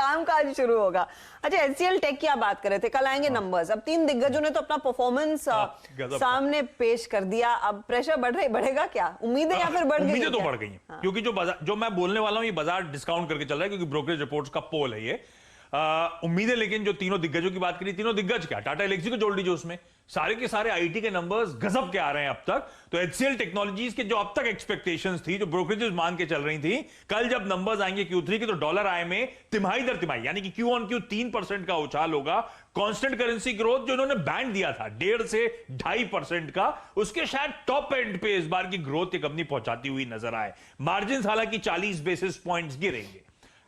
कामकाज शुरू होगा। अच्छा, एचसीएल टेक की आप बात कर रहे थे, कल आएंगे नंबर्स। अब 3 दिग्गजों ने तो अपना परफॉर्मेंस सामने पेश कर दिया। अब प्रेशर बढ़ेगा क्या? उम्मीदें या फिर बढ़ गई? उम्मीदें तो बढ़ गई हैं, क्योंकि जो मैं बोलने वाला हूं ये बाजार डिस्काउंट करके चल रहा है, क्योंकि ब्रोकरेज रिपोर्ट्स का पोल है ये। उम्मीदें, लेकिन जो तीनों दिग्गजों की बात करी, तीनों दिग्गज क्या, टाटा एलेक्सी को जोड़ लीजिए उसमें, सारे के सारे आईटी के नंबर्स गजब के आ रहे हैं अब तक। तो एचसीएल टेक्नोलॉजीज के जो अब तक एक्सपेक्टेशंस थी, जो ब्रोकरेजेस मान के चल रही थी, कल जब नंबर्स आएंगे Q3 के, तो डॉलर आई में तिमाही दर तिमाही यानी कि Q on Q 3% का उछाल होगा। कांस्टेंट करेंसी ग्रोथ जो इन्होंने बैंड दिया था 1.5 से 2.5% का, उसके शायद टॉप एंड पे इस बार की ग्रोथ ये कंपनी पहुंचाती हुई नजर आए। मार्जिन हालांकि 40 बेसिस पॉइंट्स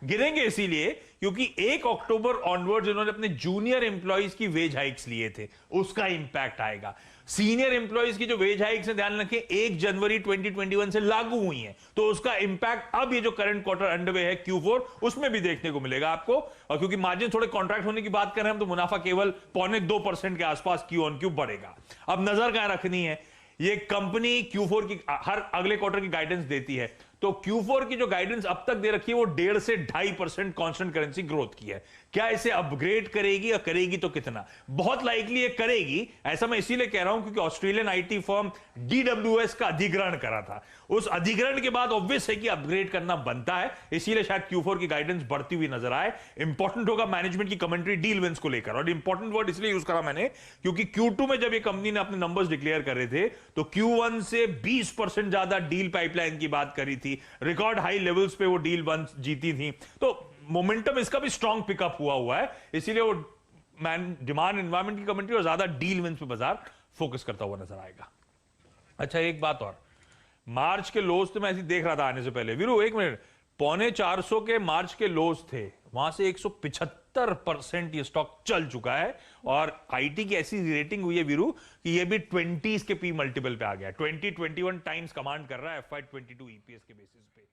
गिरेंगे इसीलिए क्योंकि 1 अक्टूबर ऑनवर्ड्स इन्होंने अपने जूनियर एम्प्लॉइज की वेज हाइक्स लिए थे, उसका इंपैक्ट आएगा। सीनियर एम्प्लॉइज की जो वेज हाइक्स हैं, ध्यान रखें, 1 जनवरी 2021 से लागू हुई हैं, तो उसका इंपैक्ट अब ये जो करंट क्वार्टर अंडरवे है Q4, उसमें भी देखने को मिलेगा आपको। और क्योंकि मार्जिन थोड़े कॉन्ट्रैक्ट होने की बात कर रहे हैं हम, तो मुनाफा केवल 0.25% के आसपास Q on Q बढ़ेगा। अब नजर कहां रखनी है, ये कंपनी Q4 की हर अगले क्वार्टर की गाइडेंस देती है, तो Q4 की जो गाइडेंस अब तक दे रखी है वो 1.5 से 2.5% कांस्टेंट करेंसी ग्रोथ की है। क्या इसे अपग्रेड करेगी, या करेगी तो कितना? बहुत लाइकली ये करेगी। ऐसा मैं इसीलिए कह रहा हूं क्योंकि ऑस्ट्रेलियन आईटी फर्म DWS का अधिग्रहण करा था, उस अधिग्रहण के बाद ऑब्वियस है कि अपग्रेड करना बनता है, इसीलिए शायद Q4 की गाइडेंस बढ़ती हुई नजर आए। इंपॉर्टेंट होगा मैनेजमेंट की कमेंट्री डील विंस को लेकर, और इंपॉर्टेंट वर्ड इसलिए यूज करा मैंने क्योंकि Q2 में जब ये कंपनी ने अपने नंबर्स डिक्लेयर कर रहे थे, तो Q1 से 20% ज्यादा डील पाइपलाइन की बात करी थी, रिकॉर्ड हाई लेवल्स पे वो डील वन जीती थी, तो मोमेंटम इसका भी स्ट्रॉन्ग पिकअप हुआ है, इसीलिए वो डिमांड एनवायरमेंट की कमेंट्री और ज्यादा डील विंस पे बाजार फोकस करता हुआ नजर आएगा। अच्छा, एक बात और, मार्च के लोज तो मैं ऐसे देख रहा था आने से पहले, वीरू एक मिनट, 450 के मार्च के लोज थे, वहां से 175% ये स्टॉक चल चुका है, और आईटी की ऐसी रेटिंग हुई है वीरू कि ये भी 20s के पी मल्टीपल पे आ गया, 20-21 टाइम्स कमांड कर रहा है FY22 EPS के बेसिस पे।